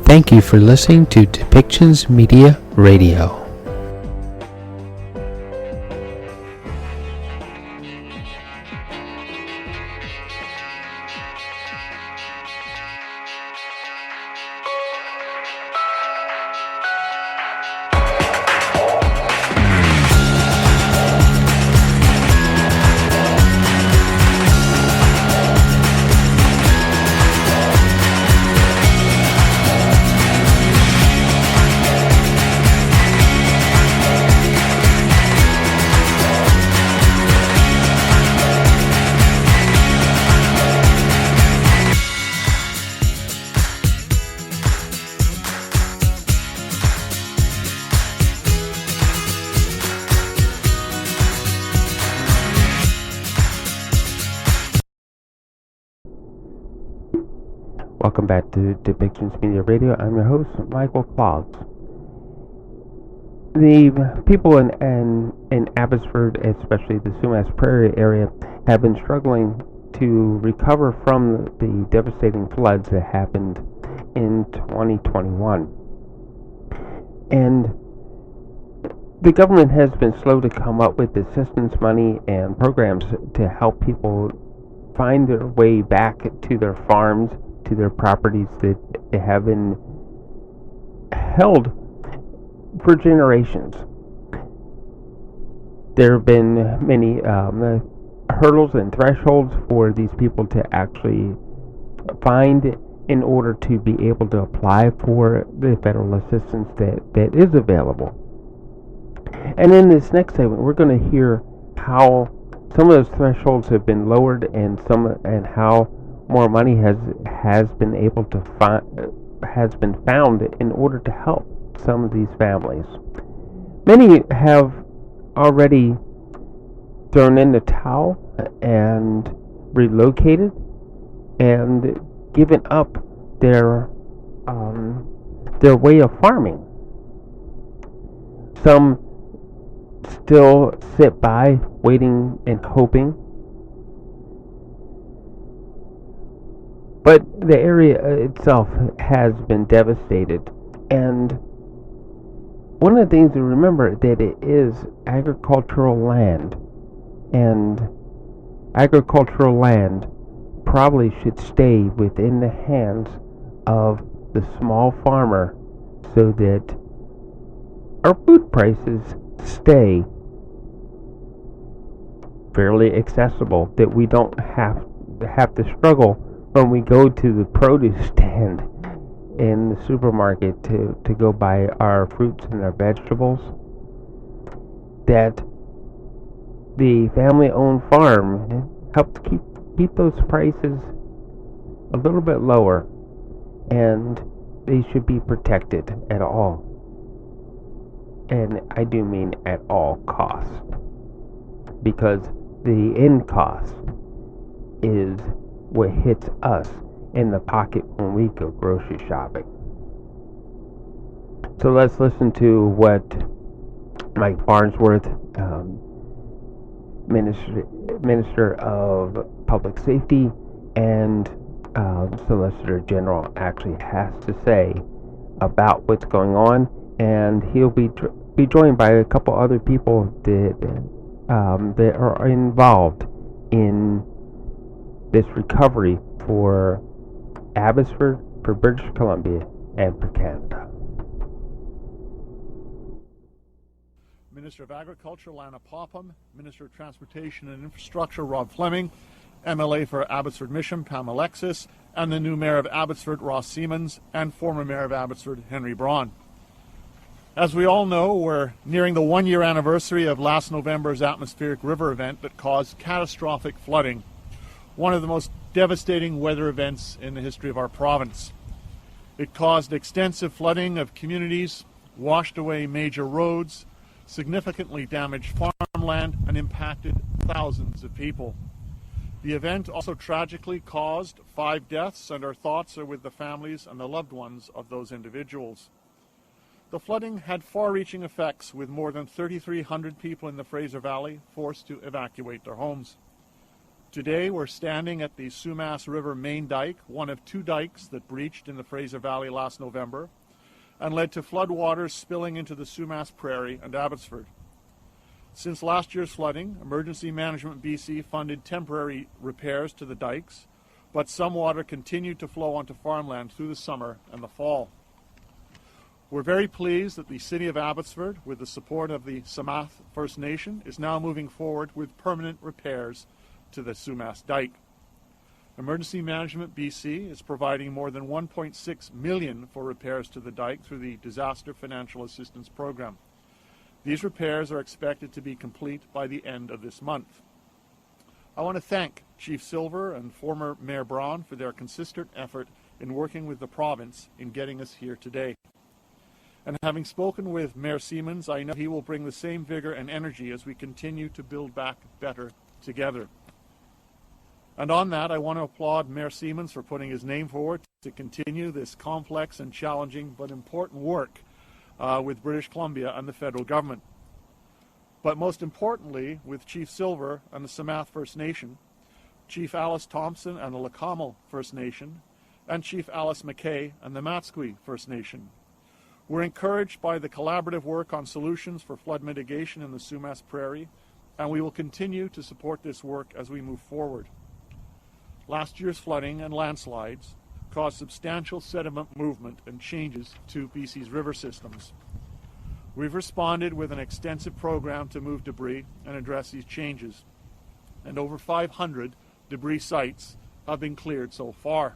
Thank you for listening to Depictions Media Radio. Welcome back to Depictions Media Radio. I'm your host, Michael Clogs. The people in Abbotsford, especially the Sumas Prairie area, have been struggling to recover from the devastating floods that happened in 2021. And the government has been slow to come up with assistance money and programs to help people find their way back to their farms, to their properties that have been held for generations. There have been many hurdles and thresholds for these people to actually find in order to be able to apply for the federal assistance that is available. And in this next segment, we're going to hear how some of those thresholds have been lowered and how more money has been able to has been found in order to help some of these families. Many have already thrown in the towel and relocated and given up their way of farming. Some still sit by, waiting and hoping. But the area itself has been devastated, and one of the things to remember that it is agricultural land, and agricultural land probably should stay within the hands of the small farmer so that our food prices stay fairly accessible, that we don't have to struggle when we go to the produce stand in the supermarket to go buy our fruits and our vegetables, that the family-owned farm helps keep those prices a little bit lower, and they should be protected at all. And I do mean at all costs, because the end cost is what hits us in the pocket when we go grocery shopping. So let's listen to what Mike Farnworth, Minister of Public Safety and Solicitor General, actually has to say about what's going on, and he'll be joined by a couple other people that are involved in this recovery for Abbotsford, for British Columbia, and for Canada. Minister of Agriculture, Lana Popham, Minister of Transportation and Infrastructure, Rob Fleming, MLA for Abbotsford Mission, Pam Alexis, and the new Mayor of Abbotsford, Ross Siemens, and former Mayor of Abbotsford, Henry Braun. As we all know, we're nearing the one-year anniversary of last November's atmospheric river event that caused catastrophic flooding, one of the most devastating weather events in the history of our province. It caused extensive flooding of communities, washed away major roads, significantly damaged farmland, and impacted thousands of people. The event also tragically caused 5 deaths, and our thoughts are with the families and the loved ones of those individuals. The flooding had far-reaching effects, with more than 3,300 people in the Fraser Valley forced to evacuate their homes. Today we're standing at the Sumas River main dike, one of two dikes that breached in the Fraser Valley last November and led to floodwaters spilling into the Sumas Prairie and Abbotsford. Since last year's flooding, Emergency Management BC funded temporary repairs to the dikes, but some water continued to flow onto farmland through the summer and the fall. We're very pleased that the City of Abbotsford, with the support of the Semá First Nation, is now moving forward with permanent repairs to the Sumas Dike. Emergency Management BC is providing more than $1.6 million for repairs to the dike through the Disaster Financial Assistance Program. These repairs are expected to be complete by the end of this month. I want to thank Chief Silver and former Mayor Braun for their consistent effort in working with the province in getting us here today. And having spoken with Mayor Siemens, I know he will bring the same vigor and energy as we continue to build back better together. And on that, I want to applaud Mayor Siemens for putting his name forward to continue this complex and challenging but important work with British Columbia and the federal government. But most importantly, with Chief Silver and the Semá First Nation, Chief Alice Thompson and the Lakamal First Nation, and Chief Alice McKay and the Matsqui First Nation. We're encouraged by the collaborative work on solutions for flood mitigation in the Sumas Prairie, and we will continue to support this work as we move forward. Last year's flooding and landslides caused substantial sediment movement and changes to BC's river systems. We've responded with an extensive program to move debris and address these changes, and over 500 debris sites have been cleared so far.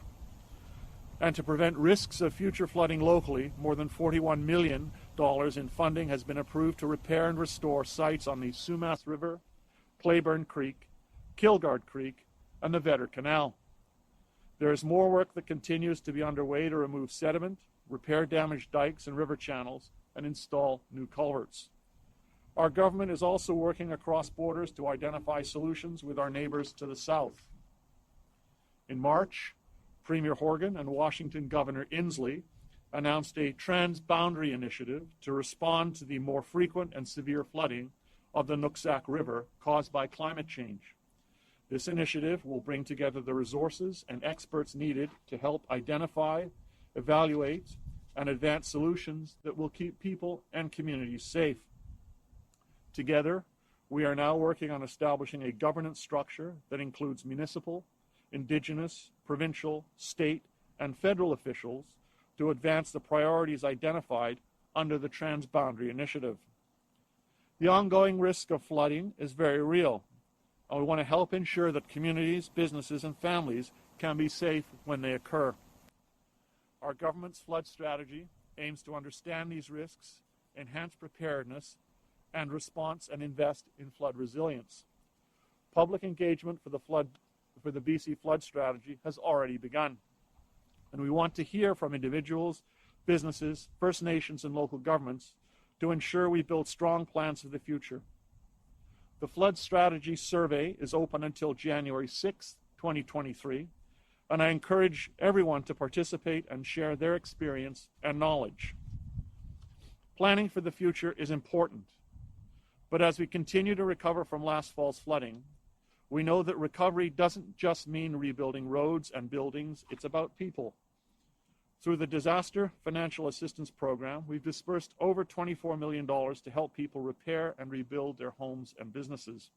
And to prevent risks of future flooding locally, more than $41 million in funding has been approved to repair and restore sites on the Sumas River, Clayburn Creek, Kilgard Creek, and the Vetter Canal. There is more work that continues to be underway to remove sediment, repair damaged dikes and river channels, and install new culverts. Our government is also working across borders to identify solutions with our neighbors to the south. In March, Premier Horgan and Washington Governor Inslee announced a trans-boundary initiative to respond to the more frequent and severe flooding of the Nooksack River caused by climate change. This initiative will bring together the resources and experts needed to help identify, evaluate, and advance solutions that will keep people and communities safe. Together, we are now working on establishing a governance structure that includes municipal, Indigenous, provincial, state, and federal officials to advance the priorities identified under the Trans-Boundary Initiative. The ongoing risk of flooding is very real, and we want to help ensure that communities, businesses, and families can be safe when they occur. Our government's flood strategy aims to understand these risks, enhance preparedness and response, and invest in flood resilience. Public engagement for the BC flood strategy has already begun, and we want to hear from individuals, businesses, First Nations, and local governments to ensure we build strong plans for the future. The Flood Strategy Survey is open until January 6, 2023, and I encourage everyone to participate and share their experience and knowledge. Planning for the future is important, but as we continue to recover from last fall's flooding, we know that recovery doesn't just mean rebuilding roads and buildings, it's about people. Through the Disaster Financial Assistance Program, we've dispersed over $24 million to help people repair and rebuild their homes and businesses.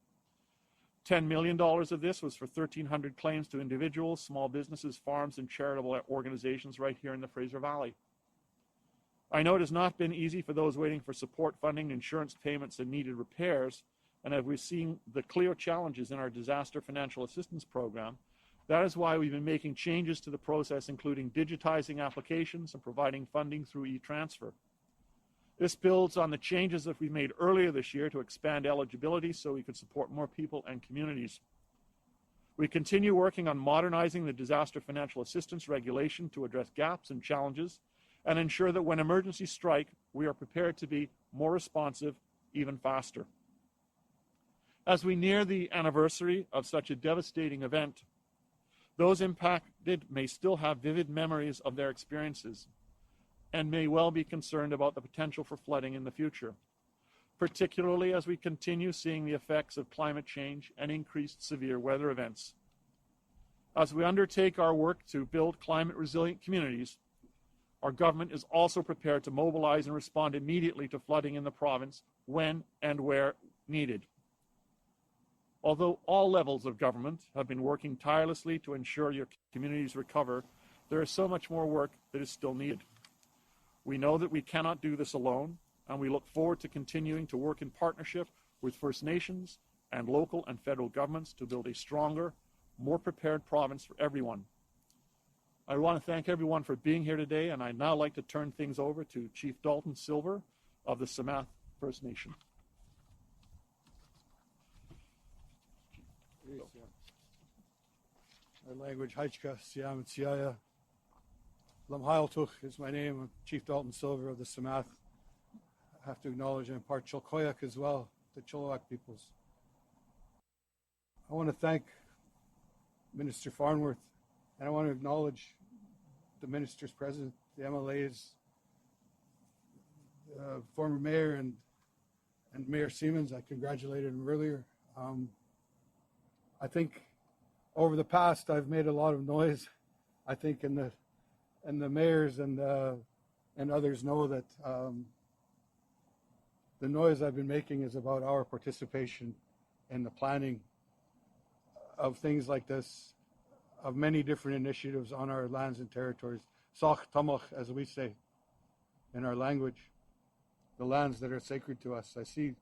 $10 million of this was for 1,300 claims to individuals, small businesses, farms, and charitable organizations right here in the Fraser Valley. I know it has not been easy for those waiting for support funding, insurance payments, and needed repairs, and as we've seen the clear challenges in our Disaster Financial Assistance Program, that is why we've been making changes to the process, including digitizing applications and providing funding through e-transfer. This builds on the changes that we made earlier this year to expand eligibility so we could support more people and communities. We continue working on modernizing the Disaster Financial Assistance regulation to address gaps and challenges and ensure that when emergencies strike, we are prepared to be more responsive, even faster. As we near the anniversary of such a devastating event, those impacted may still have vivid memories of their experiences and may well be concerned about the potential for flooding in the future. particularly as we continue seeing the effects of climate change and increased severe weather events. As we undertake our work to build climate-resilient communities, our government is also prepared to mobilize and respond immediately to flooding in the province when and where needed. Although all levels of government have been working tirelessly to ensure your communities recover, there is so much more work that is still needed. We know that we cannot do this alone, and we look forward to continuing to work in partnership with First Nations and local and federal governments to build a stronger, more prepared province for everyone. I want to thank everyone for being here today, and I'd now like to turn things over to Chief Dalton Silver of the Semá First Nation. My language, Haichka, Siam, and Siaya. Lamhailtuch is my name. I'm Chief Dalton Silver of the Semá. I have to acknowledge I'm part Chilkoyak as well, the Chilliwack peoples. I want to thank Minister Farnworth, and I want to acknowledge the ministers present, the MLAs, former mayor and Mayor Siemens. I congratulated him earlier. I think over the past I've made a lot of noise. I think and the mayors and others know that the noise I've been making is about our participation in the planning of things like this, of many different initiatives on our lands and territories. Sach tamach, as we say in our language, the lands that are sacred to us. I see,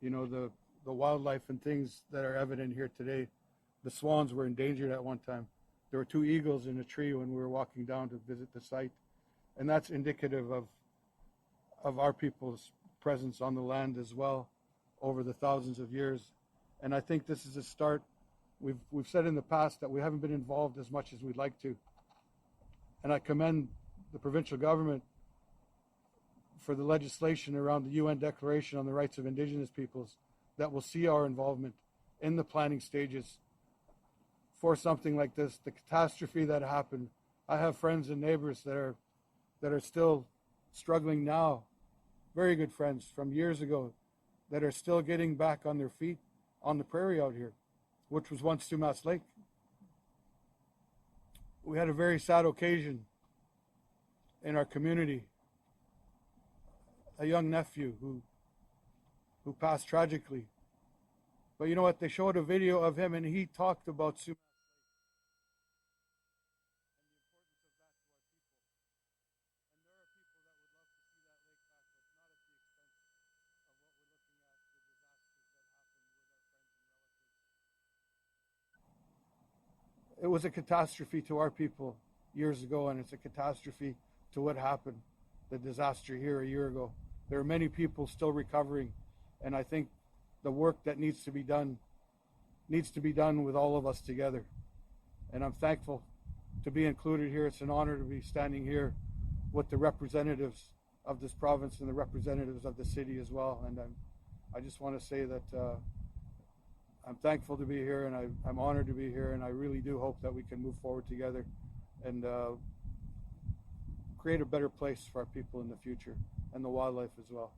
the wildlife and things that are evident here today. The swans were endangered at one time. There were 2 eagles in a tree when we were walking down to visit the site. And that's indicative of our people's presence on the land as well over the thousands of years. And I think this is a start. We've said in the past that we haven't been involved as much as we'd like to. And I commend the provincial government for the legislation around the UN Declaration on the Rights of Indigenous Peoples that will see our involvement in the planning stages for something like this, the catastrophe that happened. I have friends and neighbors that are still struggling now, very good friends from years ago, that are still getting back on their feet on the prairie out here, which was once Sumas Lake. We had a very sad occasion in our community. A young nephew who passed tragically. But you know what? They showed a video of him and he talked about Sumas. It was a catastrophe to our people years ago, and it's a catastrophe to what happened, the disaster here a year ago. There are many people still recovering, and I think the work that needs to be done with all of us together. And I'm thankful to be included here. It's an honor to be standing here with the representatives of this province and the representatives of the city as well. And I just want to say that I'm thankful to be here, and I'm honored to be here, and I really do hope that we can move forward together and create a better place for our people in the future and the wildlife as well.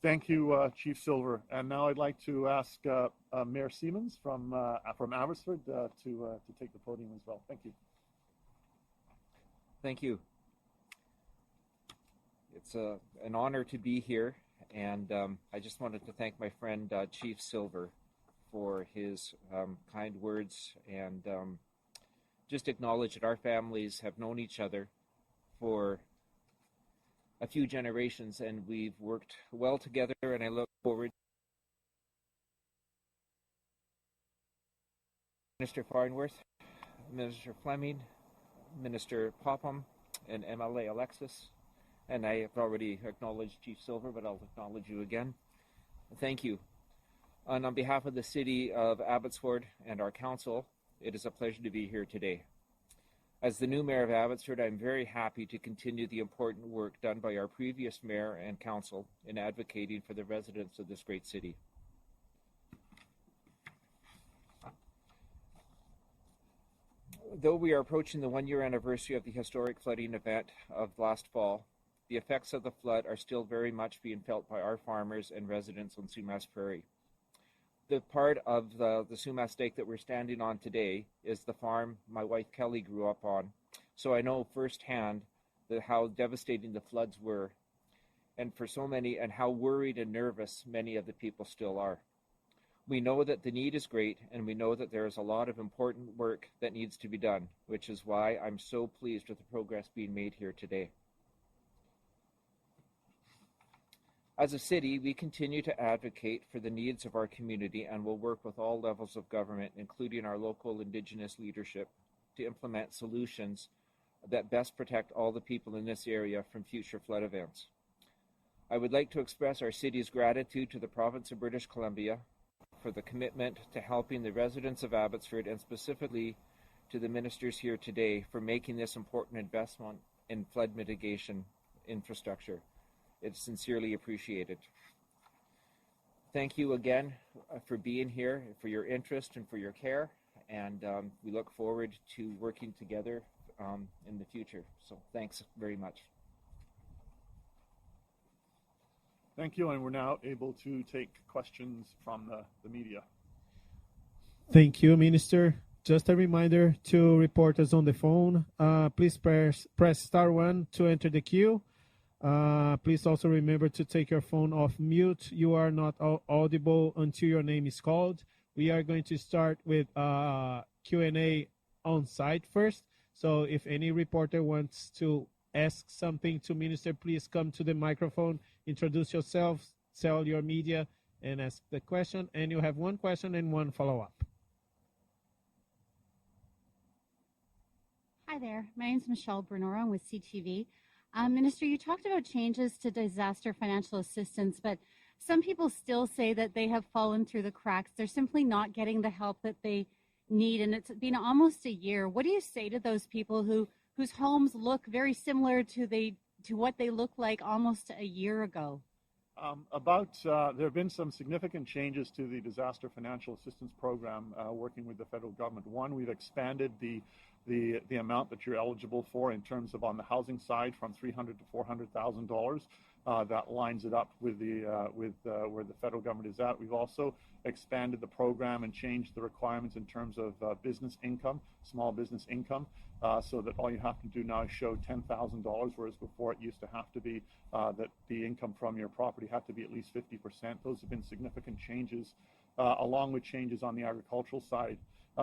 Thank you, Chief Silver. And now I'd like to ask Mayor Siemens from Abbotsford to take the podium as well. Thank you. Thank you. It's an honor to be here, and I just wanted to thank my friend Chief Silver for his kind words, and just acknowledge that our families have known each other for a few generations, and we've worked well together, and I look forward to Minister Farnworth, Minister Fleming, Minister Popham, and MLA Alexis. And I have already acknowledged Chief Silver, but I'll acknowledge you again. Thank you. And on behalf of the City of Abbotsford and our council, it is a pleasure to be here today. As the new Mayor of Abbotsford, I'm very happy to continue the important work done by our previous Mayor and Council in advocating for the residents of this great city. Though we are approaching the 1-year anniversary of the historic flooding event of last fall, the effects of the flood are still very much being felt by our farmers and residents on Sumas Prairie. The part of the Sumas Dike that we're standing on today is the farm my wife Kelly grew up on, so I know firsthand how devastating the floods were, and for so many, and how worried and nervous many of the people still are. We know that the need is great, and we know that there is a lot of important work that needs to be done, which is why I'm so pleased with the progress being made here today. As a city, we continue to advocate for the needs of our community and will work with all levels of government, including our local Indigenous leadership, to implement solutions that best protect all the people in this area from future flood events. I would like to express our city's gratitude to the province of British Columbia for the commitment to helping the residents of Abbotsford, and specifically to the ministers here today for making this important investment in flood mitigation infrastructure. It's sincerely appreciated. Thank you again for being here, for your interest and for your care, and we look forward to working together in the future. So thanks very much. Thank you, and we're now able to take questions from the media. Thank you, Minister. Just a reminder to reporters on the phone, please press *1 to enter the queue. Please also remember to take your phone off mute. You are not audible until your name is called. We are going to start with Q&A on site first. So if any reporter wants to ask something to Minister, please come to the microphone, introduce yourself, tell your media, and ask the question. And you have one question and one follow-up. Hi there. My name is Michelle Bernora. I'm with CTV. Minister, you talked about changes to disaster financial assistance, but some people still say that they have fallen through the cracks. They're simply not getting the help that they need, and it's been almost a year. What do you say to those people whose homes look very similar to what they looked like almost a year ago? There have been some significant changes to the disaster financial assistance program working with the federal government. One, we've expanded the amount that you're eligible for in terms of on the housing side from $300,000 to $400,000. That lines it up with where the federal government is at. We've also expanded the program and changed the requirements in terms of business income, small business income, so that all you have to do now is show $10,000, whereas before it used to have to be that the income from your property had to be at least 50%. Those have been significant changes, along with changes on the agricultural side.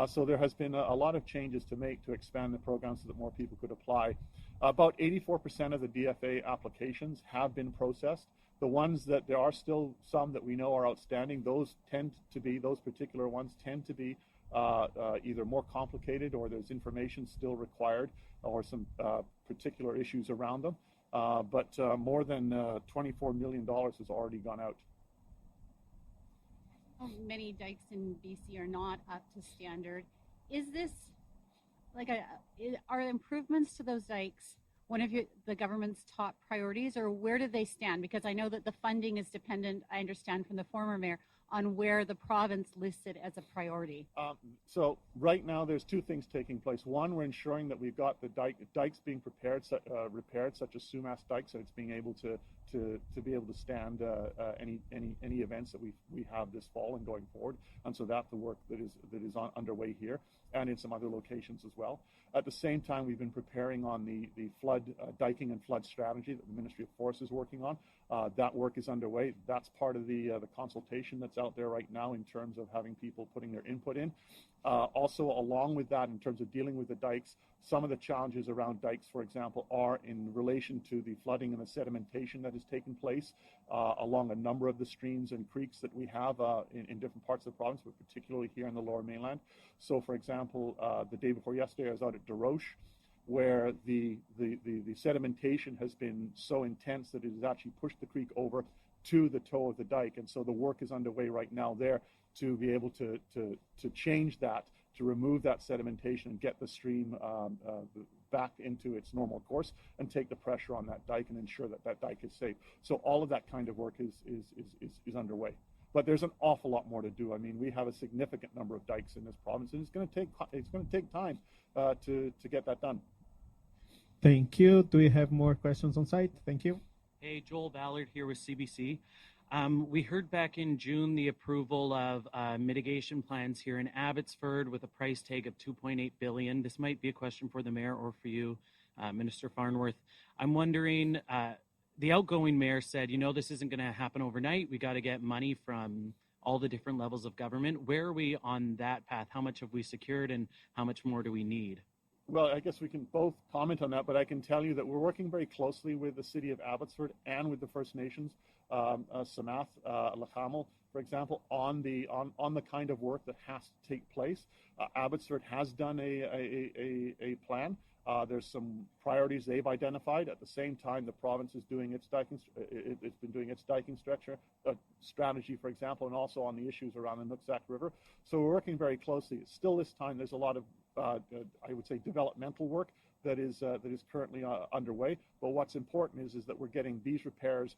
So there has been a lot of changes to make to expand the program so that more people could apply. About 84% of the DFA applications have been processed. The ones that there are still some that we know are outstanding, those particular ones tend to be either more complicated, or there's information still required, or some particular issues around them. But more than $24 million has already gone out. Many dikes in BC are not up to standard. Is this are improvements to those dikes one of the government's top priorities, or where do they stand? Because I know that the funding is dependent, I understand from the former mayor, on where the province listed as a priority. So right now there's two things taking place. One, we're ensuring that we've got the dikes being repaired, such as Sumas Dike, so it's being able to be able to stand any events that we have this fall and going forward. And so that's the work that is underway here and in some other locations as well. At the same time, we've been preparing on the flood diking and flood strategy that the Ministry of Forests is working on. That work is underway. That's part of the consultation that's out there right now in terms of having people putting their input in. Also, along with that, in terms of dealing with the dikes, some of the challenges around dikes, for example, are in relation to the flooding and the sedimentation that has taken place along a number of the streams and creeks that we have in different parts of the province, but particularly here in the Lower Mainland. So, for example, the day before yesterday, I was out at Desroches, where the sedimentation has been so intense that it has actually pushed the creek over to the toe of the dike. And so the work is underway right now there to be able to change that, to remove that sedimentation and get the stream back into its normal course and take the pressure on that dike and ensure that that dike is safe. So all of that kind of work is underway. But there's an awful lot more to do. I mean, we have a significant number of dikes in this province, and it's going to take time to get that done. Thank you. Do we have more questions on site? Thank you. Hey, Joel Ballard here with CBC. We heard back in June the approval of mitigation plans here in Abbotsford with a price tag of $2.8 billion. This might be a question for the mayor or for you, Minister Farnworth. I'm wondering, the outgoing mayor said, this isn't going to happen overnight. We got to get money from all the different levels of government. Where are we on that path? How much have we secured and how much more do we need? Well, I guess we can both comment on that, but I can tell you that we're working very closely with the City of Abbotsford and with the First Nations, Semá, Lachamel, for example, on the kind of work that has to take place. Abbotsford has done a plan. There's some priorities they've identified. At the same time, the province is doing its diking. It's been doing its diking strategy, for example, and also on the issues around the Nooksack River. So we're working very closely. Still, this time there's a lot of I would say developmental work that is currently underway. But what's important is that we're getting these repairs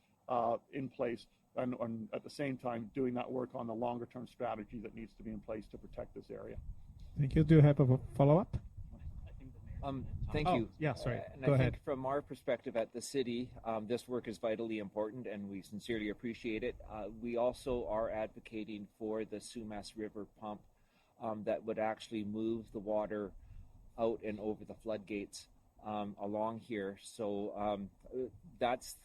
in place, and at the same time doing that work on the longer term strategy that needs to be in place to protect this area. Thank you. Do you have a follow-up? Thank you. Yeah, sorry. And Go I ahead. think from our perspective at the city, this work is vitally important, and we sincerely appreciate it. We also are advocating for the Sumas River pump that would actually move the water out and over the floodgates along here. So that's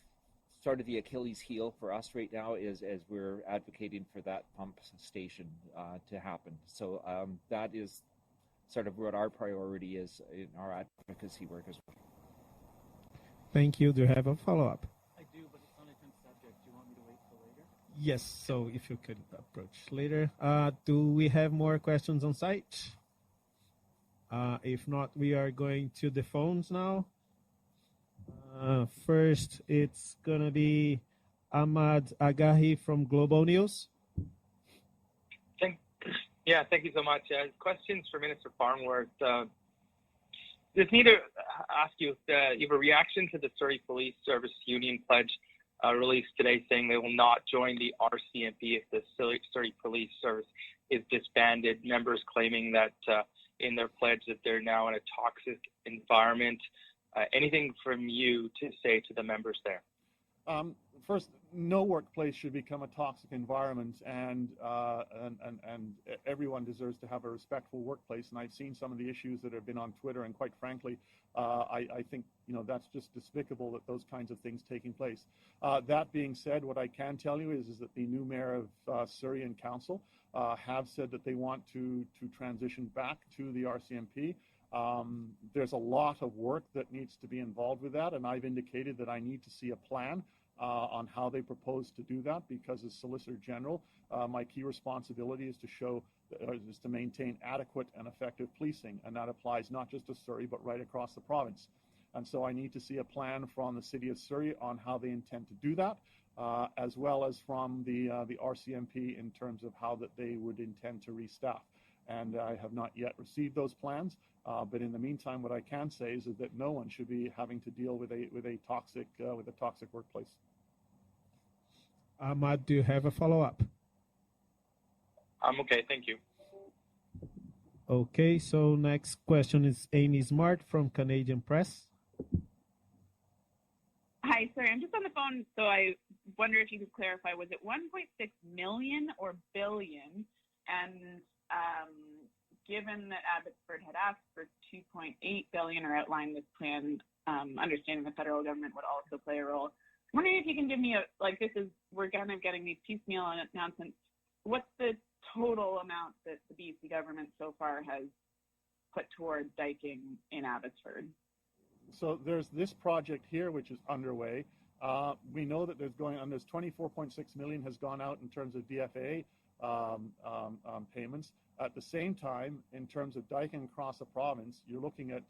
sort of the Achilles heel for us right now, is as we're advocating for that pump station to happen. So that is sort of what our priority is in our advocacy work as well. Thank you. Do you have a follow-up? I do, but it's on a different subject. Do you want me to wait till later? Yes, so if you could approach later. Do we have more questions on site? If not, we are going to the phones now. First, it's going to be Ahmad Agahi from Global News. Thank you so much. Questions for Minister Farnworth. Just need to ask you if you have a reaction to the Surrey Police Service Union pledge released today, saying they will not join the RCMP if the Surrey Police Service is disbanded. Members claiming that in their pledge that they're now in a toxic environment. Anything from you to say to the members there? First, no workplace should become a toxic environment, and everyone deserves to have a respectful workplace. And I've seen some of the issues that have been on Twitter, and quite frankly, I think that's just despicable that those kinds of things taking place. That being said, what I can tell you is that the new mayor of Surrey and Council have said that they want to transition back to the RCMP. There's a lot of work that needs to be involved with that, and I've indicated that I need to see a plan on how they propose to do that, because as Solicitor General, my key responsibility is to maintain adequate and effective policing, and that applies not just to Surrey but right across the province. And so I need to see a plan from the City of Surrey on how they intend to do that, as well as from the RCMP in terms of how that they would intend to restaff. And I have not yet received those plans, but in the meantime, what I can say is that no one should be having to deal with a toxic workplace. Ahmad, do you have a follow-up? I'm okay, thank you. Okay, so next question is Amy Smart from Canadian Press. Hi, sorry, I'm just on the phone, so I wonder if you could clarify, was it 1.6 million or billion? And given that Abbotsford had asked for 2.8 billion or outlined this plan, understanding the federal government would also play a role. I'm wondering if you can give me we're kind of getting these piecemeal announcements. What's the total amount that the BC government so far has put toward diking in Abbotsford? So there's this project here which is underway. We know that there's 24.6 million has gone out in terms of DFA payments. At the same time, in terms of diking across the province, you're looking at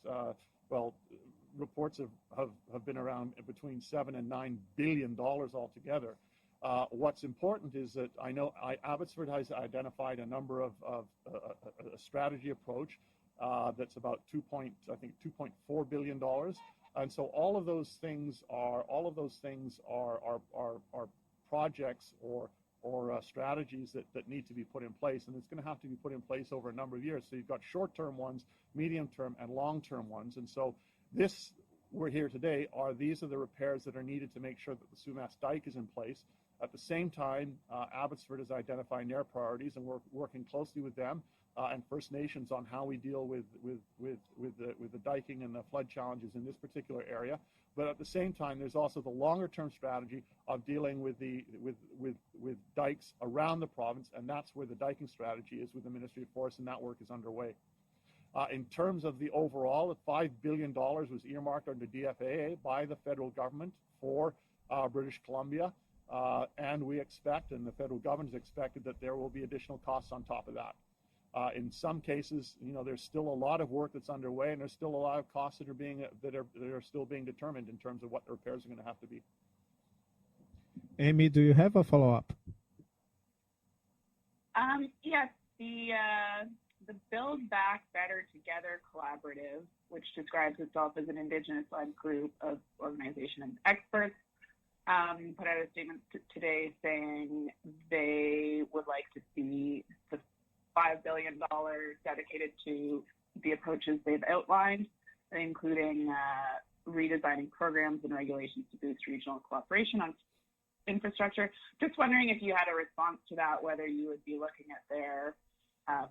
reports have been around between $7 and $9 billion altogether. What's important is that I know Abbotsford has identified a number of a strategy approach that's about $2.4 billion, and so all of those things are projects or strategies that need to be put in place, and it's going to have to be put in place over a number of years. So you've got short-term ones, medium-term, and long-term ones, and so we're here today these are the repairs that are needed to make sure that the Sumas Dike is in place. At the same time, Abbotsford is identifying their priorities, and we're working closely with them and First Nations on how we deal with the diking and the flood challenges in this particular area. But at the same time, there's also the longer-term strategy of dealing with dikes around the province, and that's where the diking strategy is with the Ministry of Forests, and that work is underway. In terms of the overall, $5 billion was earmarked under DFAA by the federal government for British Columbia. And we expect, and the federal government has expected, that there will be additional costs on top of that. In some cases, there's still a lot of work that's underway, and there's still a lot of costs that are still being determined in terms of what the repairs are going to have to be. Amy, do you have a follow-up? Yes, the Build Back Better Together collaborative, which describes itself as an Indigenous-led group of organizations and experts, put out a statement today saying they would like to see the $5 billion dedicated to the approaches they've outlined, including redesigning programs and regulations to boost regional cooperation on infrastructure. Just wondering if you had a response to that, whether you would be looking at their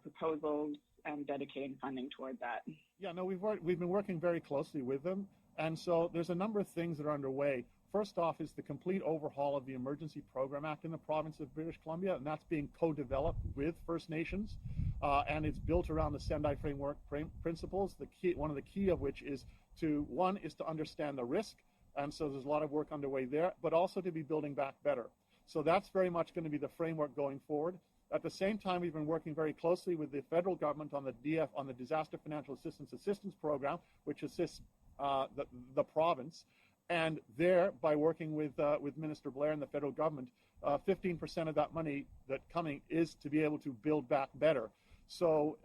proposals and dedicating funding toward that. Yeah, no, we've been working very closely with them, and so there's a number of things that are underway. First off is the complete overhaul of the Emergency Program Act in the province of British Columbia, and that's being co-developed with First Nations, and it's built around the Sendai framework principles. One of the key of which is to understand the risk, and so there's a lot of work underway there, but also to be building back better. So that's very much going to be the framework going forward. At the same time, we've been working very closely with the federal government on the Disaster Financial Assistance Program, which assists the province. And there, by working with Minister Blair and the federal government, 15% of that money that's coming is to be able to build back better. So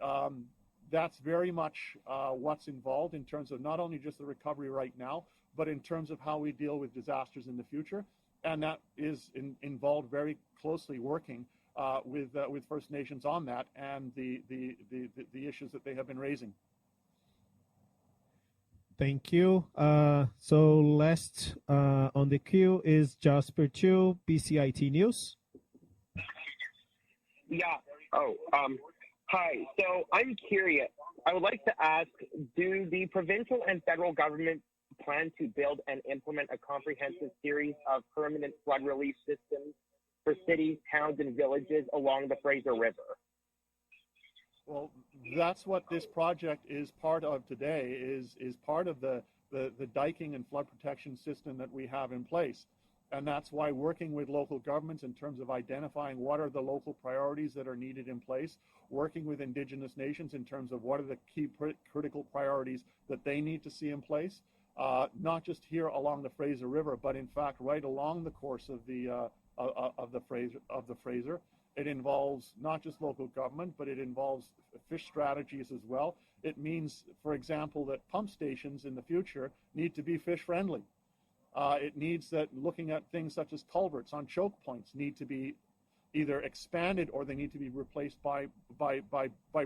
that's very much what's involved in terms of not only just the recovery right now, but in terms of how we deal with disasters in the future. And that is involved very closely working with First Nations on that and the issues that they have been raising. Thank you. So last on the queue is Jasper Chu, BCIT News. Yeah. Hi. So I'm curious. I would like to ask, do the provincial and federal government plan to build and implement a comprehensive series of permanent flood relief systems for cities, towns, and villages along the Fraser River? Well, that's what this project is part of today, is part of the diking and flood protection system that we have in place. And that's why working with local governments in terms of identifying what are the local priorities that are needed in place, working with Indigenous nations in terms of what are the key critical priorities that they need to see in place, not just here along the Fraser River, but in fact right along the course of the Fraser. It involves not just local government, but it involves fish strategies as well. It means, for example, that pump stations in the future need to be fish friendly. It needs that looking at things such as culverts on choke points need to be either expanded or they need to be replaced by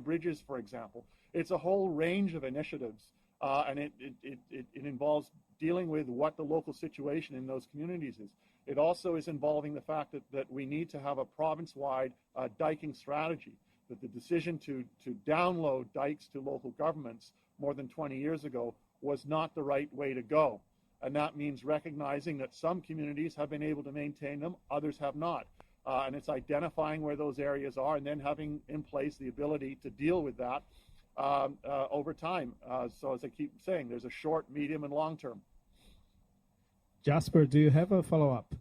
bridges, for example. It's a whole range of initiatives, and it involves dealing with what the local situation in those communities is. It also is involving the fact that we need to have a province-wide diking strategy, that the decision to download dikes to local governments more than 20 years ago was not the right way to go. And that means recognizing that some communities have been able to maintain them, others have not. And it's identifying where those areas are and then having in place the ability to deal with that over time. So as I keep saying, there's a short, medium, and long term. Jasper, do you have a follow-up?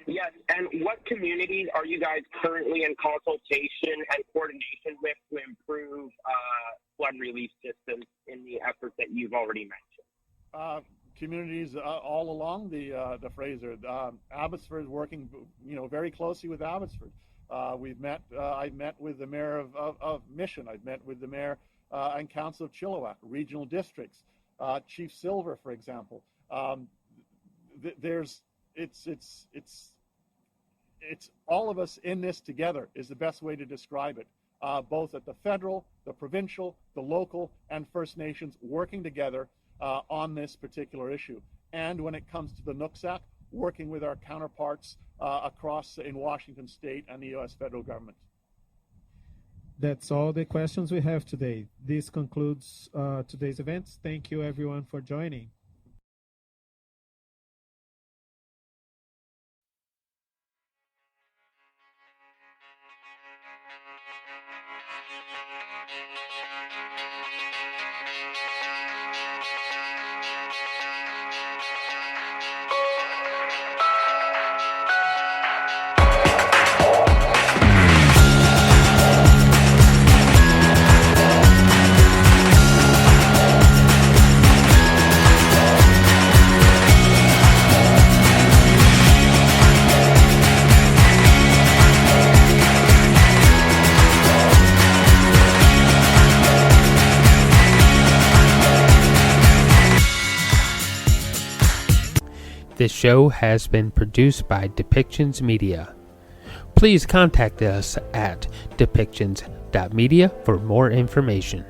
Yes, and what communities are you guys currently in consultation and coordination with to improve flood relief systems in the efforts that you've already mentioned? Communities all along the Fraser. Abbotsford is working, very closely with Abbotsford. I've met with the mayor of Mission. I've met with the mayor and council of Chilliwack, regional districts. Chief Silver, it's all of us in this together is the best way to describe it. Both at the federal, the provincial, the local, and First Nations working together on this particular issue. And when it comes to the Nooksack, working with our counterparts across in Washington State and the U.S. federal government. That's all the questions we have today. This concludes today's events. Thank you everyone for joining. This show has been produced by Depictions Media. Please contact us at depictions.media for more information.